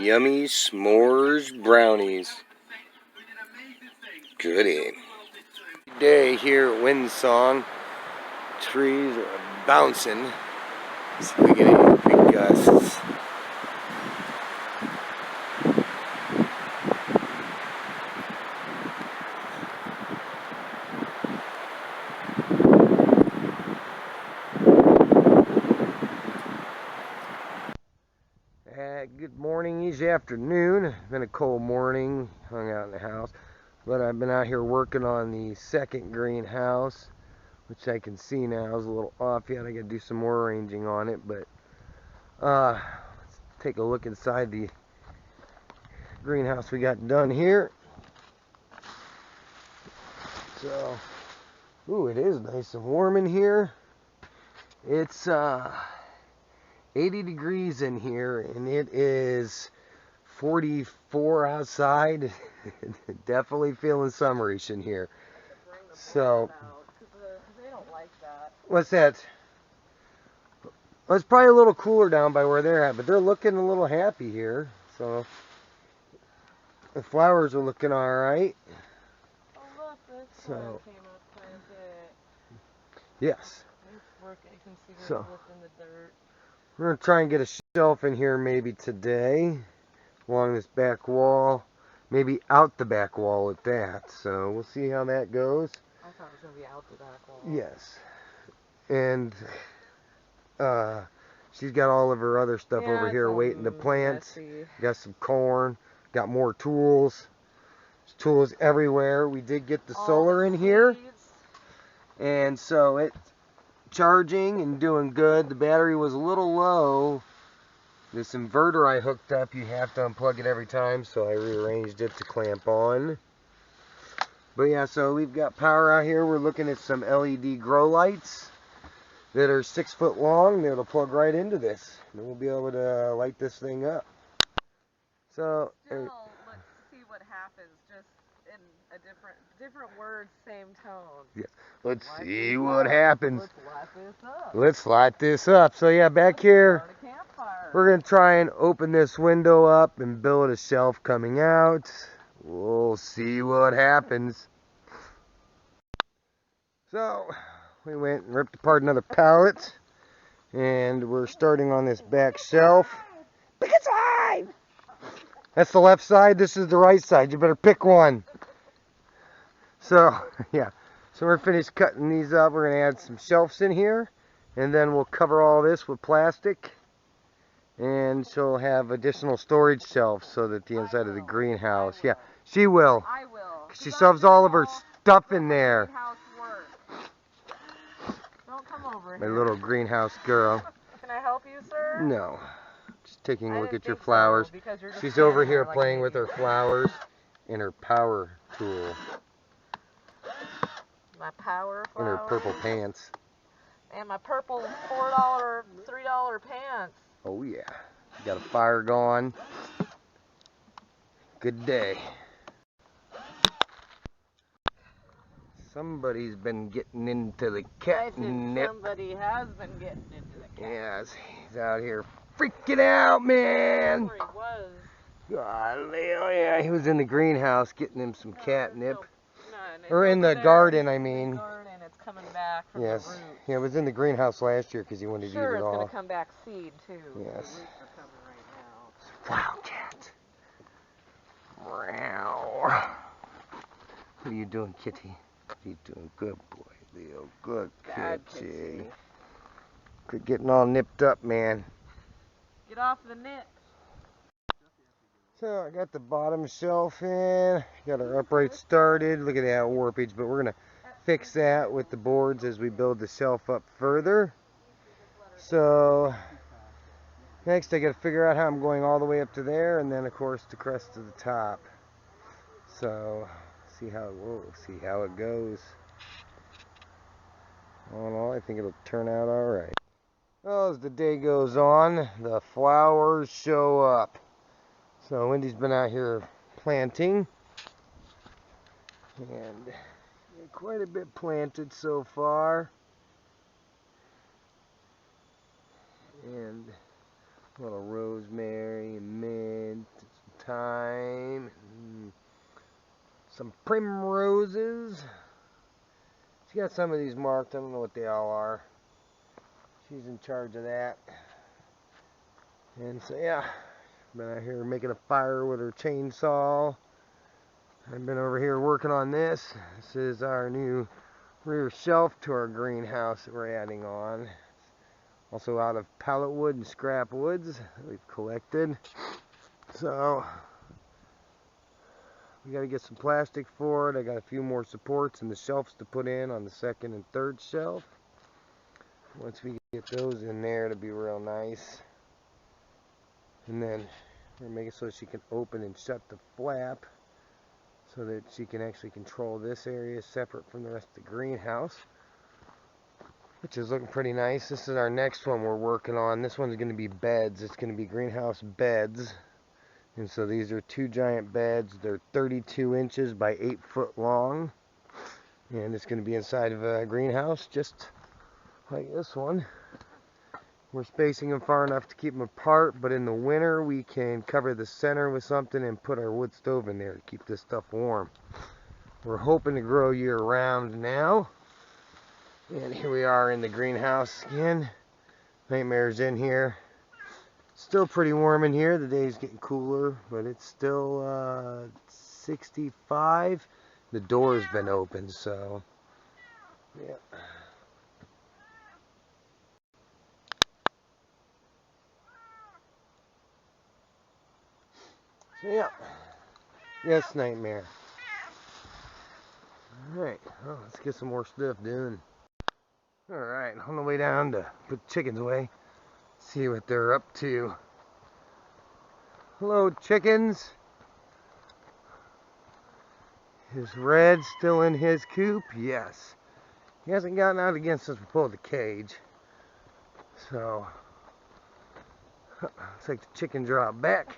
Yummy s'mores brownies. Goody. Day here at Windsong. Trees are bouncing. So we get any big gusts. Good morning, easy afternoon. Been a cold morning, hung out in the house, but I've been out here working on the second greenhouse, which I can see now is a little off yet. I gotta do some more arranging on it, but let's take a look inside the greenhouse we got done here. So, ooh, it is nice and warm in here. It's 80 degrees in here, and it is 44 outside. Definitely feeling summerish in here. So, they don't like that. What's that? Well, it's probably a little cooler down by where they're at, but they're looking a little happy here. So, the flowers are looking all right. Oh look, this one came up quite a bit. Yes. Work, I can see So, in the dirt. We're going to try and get a shelf in here maybe today along this back wall. Maybe out the back wall at that. So we'll see how that goes. I thought it was going to be out the back wall. Yes. And she's got all of her other stuff over here waiting to plant. Messy. Got some corn. Got more tools. There's tools everywhere. We did get the solar in here. And so it's charging and doing good. The battery was a little low. This inverter I hooked up, you have to unplug it every time, so I rearranged it to clamp on. But yeah, so we've got power out here. We're looking at some LED grow lights that are 6 foot long. That'll plug right into this. And we'll be able to light this thing up. So, let's see what happens. Just in a different words, same tone. Yeah. Let's see what happens. Let's light this up. Let's light this up. So yeah, back here, we're going to try and open this window up and build a shelf coming out. We'll see what happens. So, we went and ripped apart another pallet. And we're starting on this back shelf. Pick a side! That's the left side. This is the right side. You better pick one. So, yeah. So we're finished cutting these up. We're going to add some shelves in here. And then we'll cover all this with plastic. And she'll have additional storage shelves so that the inside of the greenhouse. Yeah, she will. I will. She shoves all of her stuff in there. Don't come over My here. little greenhouse girl. Can I help you, sir? No. Just taking a look at your flowers. So, she's over here playing with her flowers and her power tool. My power flowers. And her purple pants. And my purple $3 pants. Oh yeah. Got a fire going. Good day. Somebody's been getting into the catnip. Somebody has been getting into the catnip. Yes, he's out here freaking out, man. That's where he was. Golly, oh yeah, he was in the greenhouse getting him some catnip. No, or in the garden, I mean. In the garden, it's coming back from yes. the roots. Yeah, it was in the greenhouse last year because he wanted to eat it all. Sure, it's going to come back seed, too. Yes. The roots are coming right now. Wildcat. Meow. What are you doing, kitty? What are you doing? Good boy, Leo. Good kitty. Quit getting all nipped up, man. Get off the nip. So I got the bottom shelf in. Got our upright started. Look at that warpage, but we're going to fix that with the boards as we build the shelf up further. So next I got to figure out how I'm going all the way up to there, and then of course the crest to the top. So see how it goes. All in all, I think it'll turn out all right. Well, as the day goes on, the flowers show up. So Wendy's been out here planting, and quite a bit planted so far. And A little rosemary and mint, some thyme, and some primroses. She got some of these marked. I don't know what they all are. She's in charge of that. And so yeah, been out here making a fire with her chainsaw. I've been over here working on this. This is our new rear shelf to our greenhouse that we're adding on. Also out of pallet wood and scrap woods that we've collected. So we got to get some plastic for it. I got a few more supports and the shelves to put in on the second and third shelf. Once we get those in there, it'll be real nice. And then we're making so she can open and shut the flap so that she can actually control this area separate from the rest of the greenhouse, which is looking pretty nice. This is our next one we're working on. This one's going to be beds. It's going to be greenhouse beds. And so these are two giant beds. They're 32 inches by 8 foot long. And it's going to be inside of a greenhouse just like this one. We're spacing them far enough to keep them apart, but in the winter we can cover the center with something and put our wood stove in there to keep this stuff warm. We're hoping to grow year round now. And here we are in the greenhouse again. Nightmare's in here. Still pretty warm in here. The day's getting cooler, but it's still 65. The door's been open, so yeah. So yeah. Yes, Nightmare. Alright, well, let's get some more stuff done. Alright, on the way down to put chickens away. See what they're up to. Hello, chickens. Is Red still in his coop? Yes. He hasn't gotten out again since we pulled the cage. So, looks like the chickens are out back.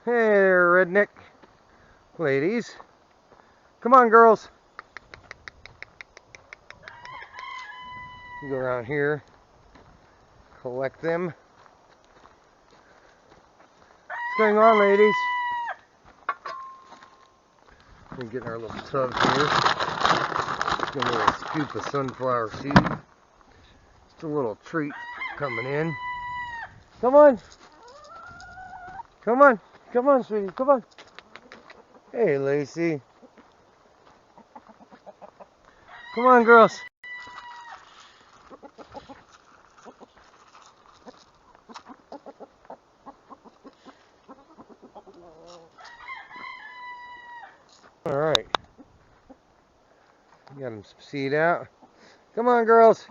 Hey there, redneck. Ladies. Come on, girls. You go around here. Collect them. What's going on, ladies? We're getting our little tubs here. Get a little scoop of sunflower seed. Just a little treat coming in. Come on. Come on. Come on, sweetie. Come on. Hey, Lacey. Come on, girls. Alright. Got him some seed out. Come on, girls.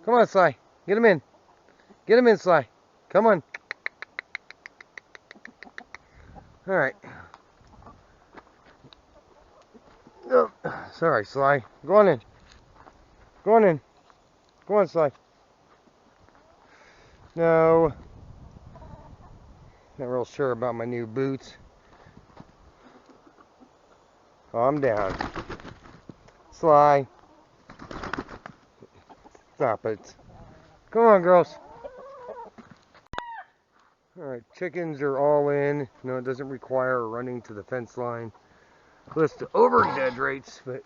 Come on, Sly. Get him in. Get him in, Sly. Come on. Alright. Oh, sorry, Sly. Go on in. Go on in. Go on, Sly. No. Not real sure about my new boots. Calm down. Sly. Stop it. Come on, girls. Alright, chickens are all in. No, it doesn't require running to the fence line. Close to over dead rates, but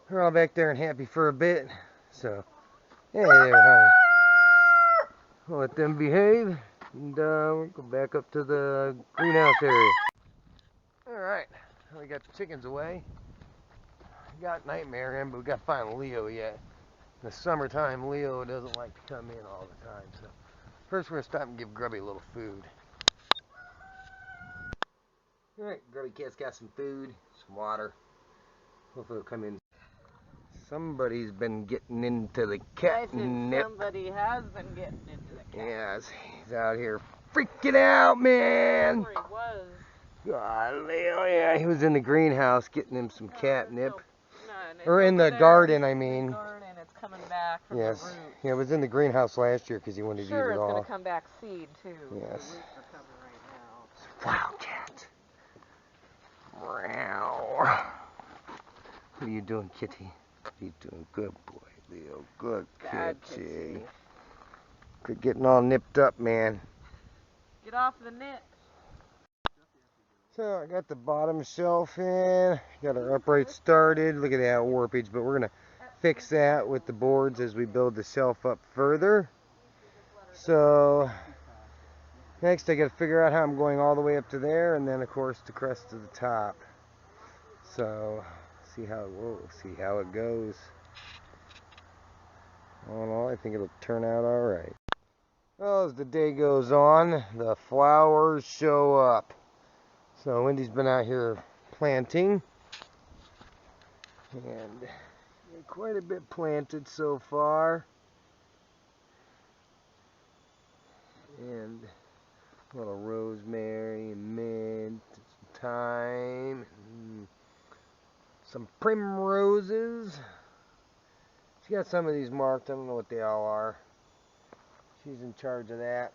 they're all back there and happy for a bit. So, hey there, honey. We'll let them behave, and we'll go back up to the greenhouse area. Alright, we got the chickens away. Got Nightmare in, but we got to find Leo yet. In the summertime, Leo doesn't like to come in all the time. So first we're going to stop and give Grubby a little food. Alright, Grubby Cat's got some food, some water. Hopefully he'll come in. Somebody's been getting into the catnip. Somebody has been getting into the catnip. Yes, he's out here freaking out, man. Where he was. Golly, oh yeah, he was in the greenhouse getting him some catnip. No, or in the garden, I mean. In the garden, it's coming back from yes. the roots. Yeah, it was in the greenhouse last year because he wanted to eat it all. Sure, it's going to come back seed, too. Yes. The roots are coming right now. Wildcat. Meow. What are you doing, kitty? What are you doing? Good boy, Leo. Good Bad kitty. Quit getting all nipped up, man. Get off the nip. So I got the bottom shelf in, got our upright started. Look at that warpage, but we're gonna fix that with the boards as we build the shelf up further. So next I gotta figure out how I'm going all the way up to there, and then of course the crest to the top. So see how it goes. All in all, I think it'll turn out all right. Well, as the day goes on, the flowers show up. So Wendy's been out here planting, and quite a bit planted so far. And a little rosemary and mint, some thyme, and some primroses. She got some of these marked. I don't know what they all are. She's in charge of that.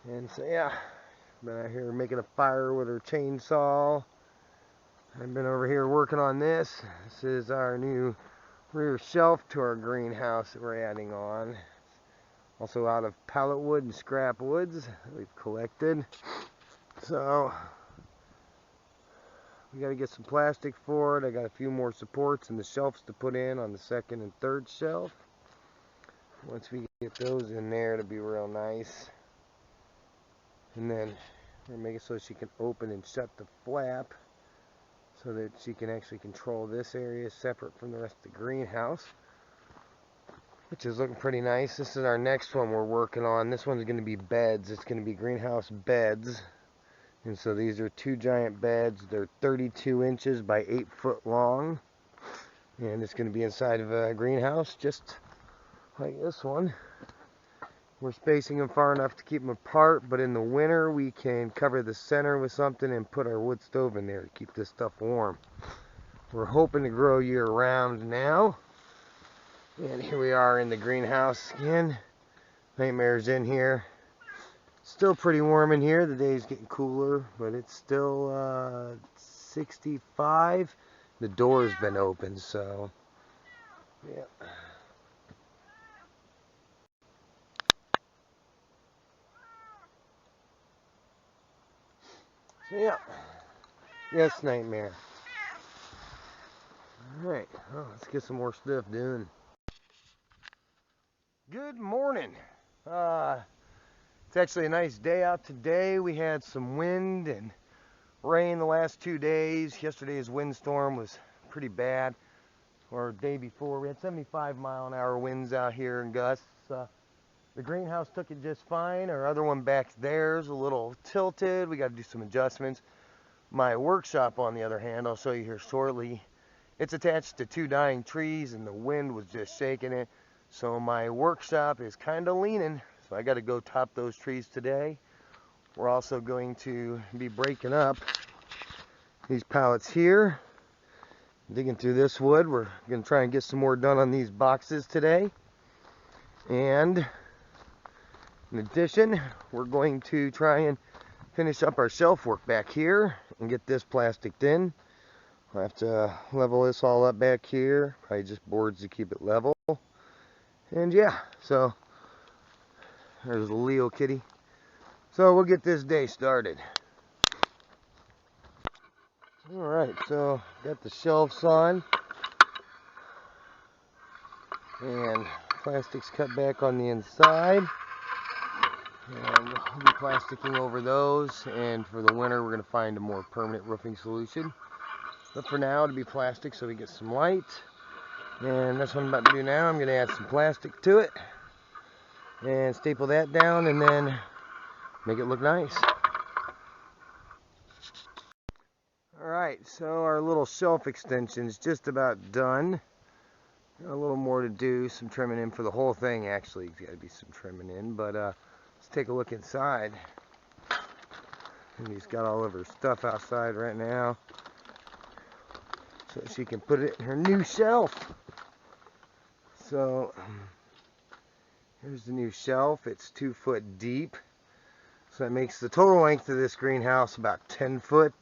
And so yeah, been out here making a fire with her chainsaw. I've been over here working on this. This is our new rear shelf to our greenhouse that we're adding on. Also out of pallet wood and scrap woods that we've collected. So we got to get some plastic for it. I got a few more supports and the shelves to put in on the second and third shelf. Once we get those in there, it'll be real nice. And then we're making it so she can open and shut the flap so that she can actually control this area separate from the rest of the greenhouse, which is looking pretty nice. This is our next one we're working on. This one's going to be beds. It's going to be greenhouse beds. And so these are two giant beds. They're 32 inches by 8 foot long. And it's going to be inside of a greenhouse just like this one. We're spacing them far enough to keep them apart, but in the winter we can cover the center with something and put our wood stove in there to keep this stuff warm. We're hoping to grow year round now. And here we are in the greenhouse again. Nightmare's in here. Still pretty warm in here. The day's getting cooler, but it's still 65. The door's been open, so yeah. So yeah, yes, Nightmare. Alright, well, let's get some more stuff done. Good morning. It's actually a nice day out today. We had some wind and rain the last 2 days. Yesterday's windstorm was pretty bad. Or the day before, we had 75-mile-an-hour winds out here and gusts. The greenhouse took it just fine. Our other one back there is a little tilted. We got to do some adjustments. My workshop, on the other hand, I'll show you here shortly. It's attached to 2 dying trees, and the wind was just shaking it. So my workshop is kind of leaning. So I got to go top those trees today. We're also going to be breaking up these pallets here. Digging through this wood. We're going to try and get some more done on these boxes today. And in addition, we're going to try and finish up our shelf work back here and get this plasticed in. I'll have to level this all up back here. Probably just boards to keep it level. And yeah, so there's a Leo kitty. So we'll get this day started. Alright, so got the shelves on. And plastic's cut back on the inside. And we'll be plasticking over those, and for the winter we're going to find a more permanent roofing solution. But for now, it'll be plastic so we get some light. And that's what I'm about to do now. I'm going to add some plastic to it and staple that down and then make it look nice. Alright, so our little shelf extension is just about done. Got a little more to do, some trimming in for the whole thing actually. There's got to be some trimming in, but let's take a look inside. And he's got all of her stuff outside right now, so she can put it in her new shelf. So here's the new shelf. It's 2 foot deep, so that makes the total length of this greenhouse about 10 foot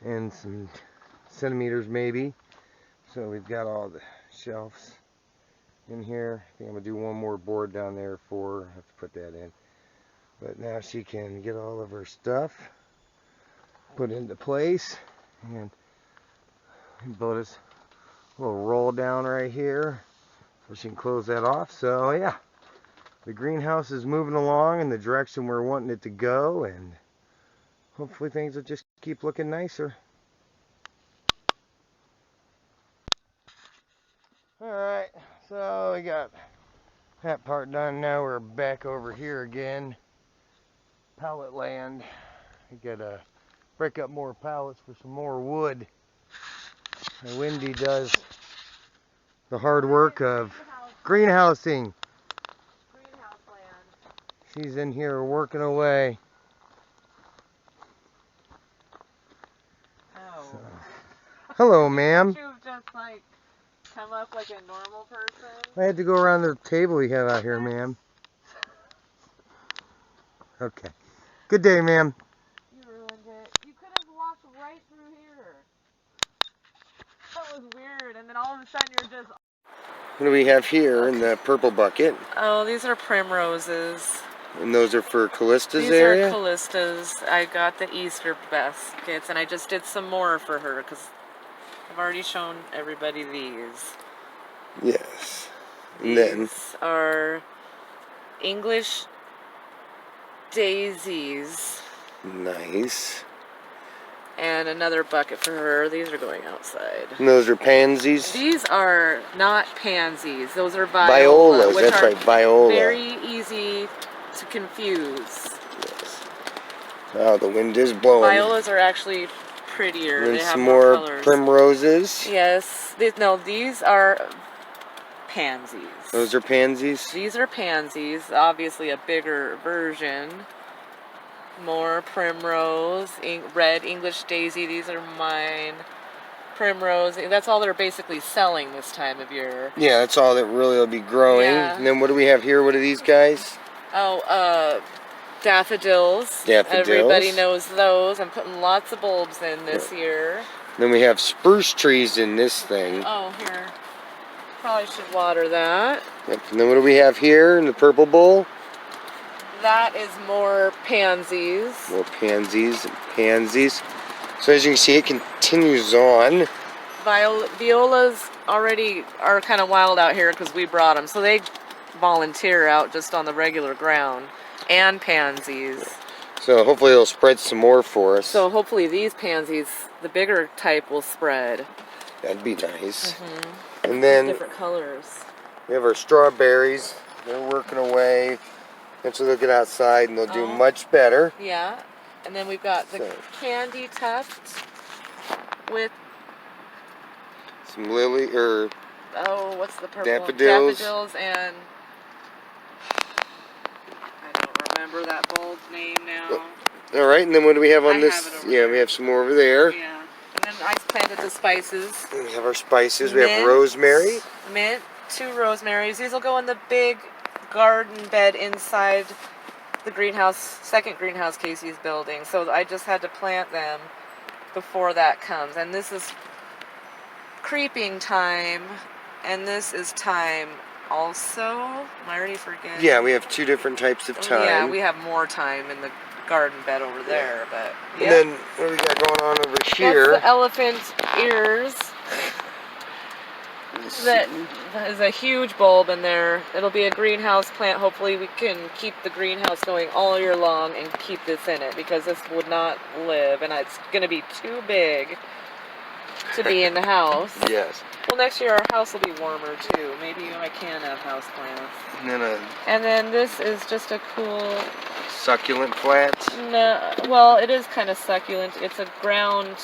and some centimeters maybe. So we've got all the shelves in here. I think I'm gonna do one more board down there for her. I have to put that in. But now she can get all of her stuff put into place, and build this little roll down right here so she can close that off. So yeah, the greenhouse is moving along in the direction we're wanting it to go, and hopefully things will just keep looking nicer. Alright, so we got that part done. Now we're back over here again. Pallet land. We gotta break up more pallets for some more wood. And Wendy does the hard work of greenhousing. Greenhouse land. She's in here working away. Oh. So. Hello, ma'am. You've just like come up like a normal person. I had to go around the table we have out here, ma'am. Okay. Good day, ma'am. You ruined it. You could have walked right through here. That was weird, and then all of a sudden you're just... What do we have here in the purple bucket? Oh, these are primroses. And those are for Callista's These area? are Callista's. I got the Easter baskets, and I just did some more for her, because I've already shown everybody these. Yes. And These then are English daisies. nice. And another bucket for her. These are going outside. And those are pansies? These are not pansies. Those are Violas, which that's are right, viola. very easy to confuse. Yes. Oh, the wind is blowing. Violas are actually prettier. And they have some more more colors. primroses. Yes. No, these are pansies. Those are pansies? These are pansies. Obviously a bigger version. More primrose, red English daisy. These are mine. Primrose. That's all they're basically selling this time of year. Yeah, that's all that really will be growing. Yeah. And then what do we have here? What are these guys? Oh, daffodils. Daffodils. Everybody knows those. I'm putting lots of bulbs in this year. Then we have spruce trees in this thing. Oh, here. Probably should water that. Yep. And then what do we have here in the purple bowl? That is more pansies. More pansies and pansies. So as you can see, it continues on. Violas already are kind of wild out here because we brought them. So they volunteer out just on the regular ground. And pansies. So hopefully it'll spread some more for us. So hopefully these pansies, the bigger type, will spread. That'd be nice. Mm-hmm. And then different colors. we have our strawberries. They're working away. Eventually they'll get outside and they'll do much better. Yeah. And then we've got the candy tuft with some lily or what's the purple? Daffodils. Daffodils and I don't remember that bulb's name now. All right, and then what do we have on this? Have it over Yeah, there. we have some more over there. Yeah. And then I planted the spices. And we have our spices. We have rosemary. Mint, 2 rosemaries. These will go in the big garden bed inside the greenhouse, second greenhouse Kasey's building. So I just had to plant them before that comes. And this is creeping time, and this is time also. Am I already forgetting? Yeah, we have 2 different types of thyme. Yeah, we have more thyme in the garden bed over there, but And then what do we got going on over here? That's the elephant ears. That is a huge bulb in there. It'll be a greenhouse plant. Hopefully we can keep the greenhouse going all year long and keep this in it, because this would not live, and it's going to be too big to be in the house. Yes. Well, next year our house will be warmer too. Maybe I can have house plants. And then this is just a cool succulent plant. No, well, it is kind of succulent. It's a ground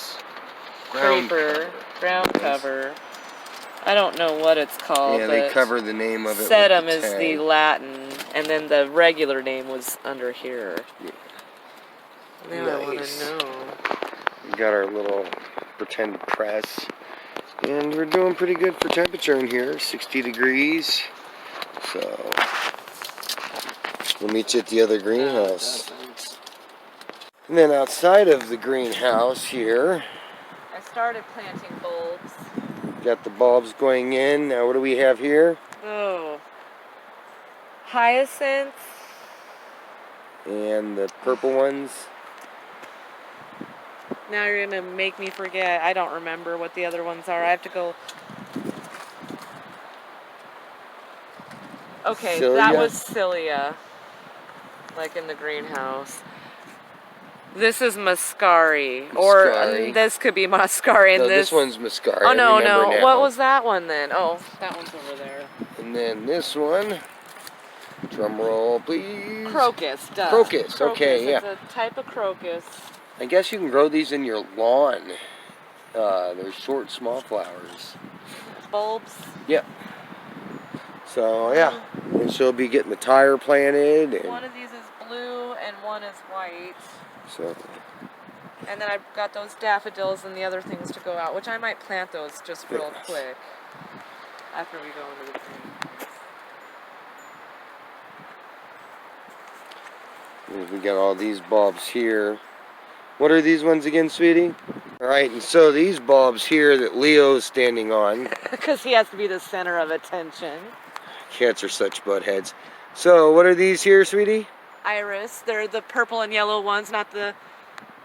creeper, ground cover. I don't know what it's called. Yeah, they cover the name of it. Sedum is the Latin, and then the regular name was under here. Yeah. Now I want to know. We got our little pretend press, and we're doing pretty good for temperature in here, 60 degrees. So we'll meet you at the other greenhouse. And then outside of the greenhouse here, I started planting bulbs. got the bulbs going in. Now what do we have here? Oh. Hyacinths. And the purple ones. Now you're gonna make me forget. I don't remember what the other ones are. I have to go. Okay, Cilia? that was cilia. Like in the greenhouse. This is muscari. Or Muscari. this could be muscari. And No, this one's muscari. Oh, no, I remember no. now. What was that one then? Oh, that one's over there. And then this one. Drum roll, please. Crocus, duh. Crocus, okay, yeah. It's a type of crocus. I guess you can grow these in your lawn. They're short, small flowers. Bulbs. Yep. So, yeah. And she'll be getting the tire planted. And one of these is blue and one is white. So. And then I've got those daffodils and the other things to go out, which I might plant those just real quick after we go into the greenhouse. We got all these bulbs here. What are these ones again, sweetie? Alright, and so these bulbs here that Leo's standing on. Because he has to be the center of attention. Cats are such butt heads. So, what are these here, sweetie? Iris. They're the purple and yellow ones, not the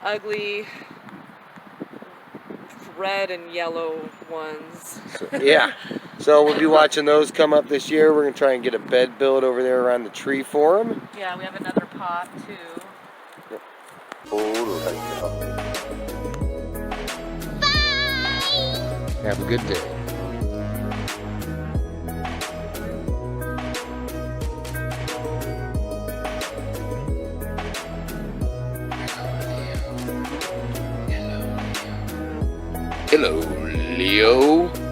ugly red and yellow ones. So, yeah. So we'll be watching those come up this year. We're going to try and get a bed built over there around the tree for them. Yeah, we have another pot too. Yep. Oh, bye! Have a good day. Hello, Leo.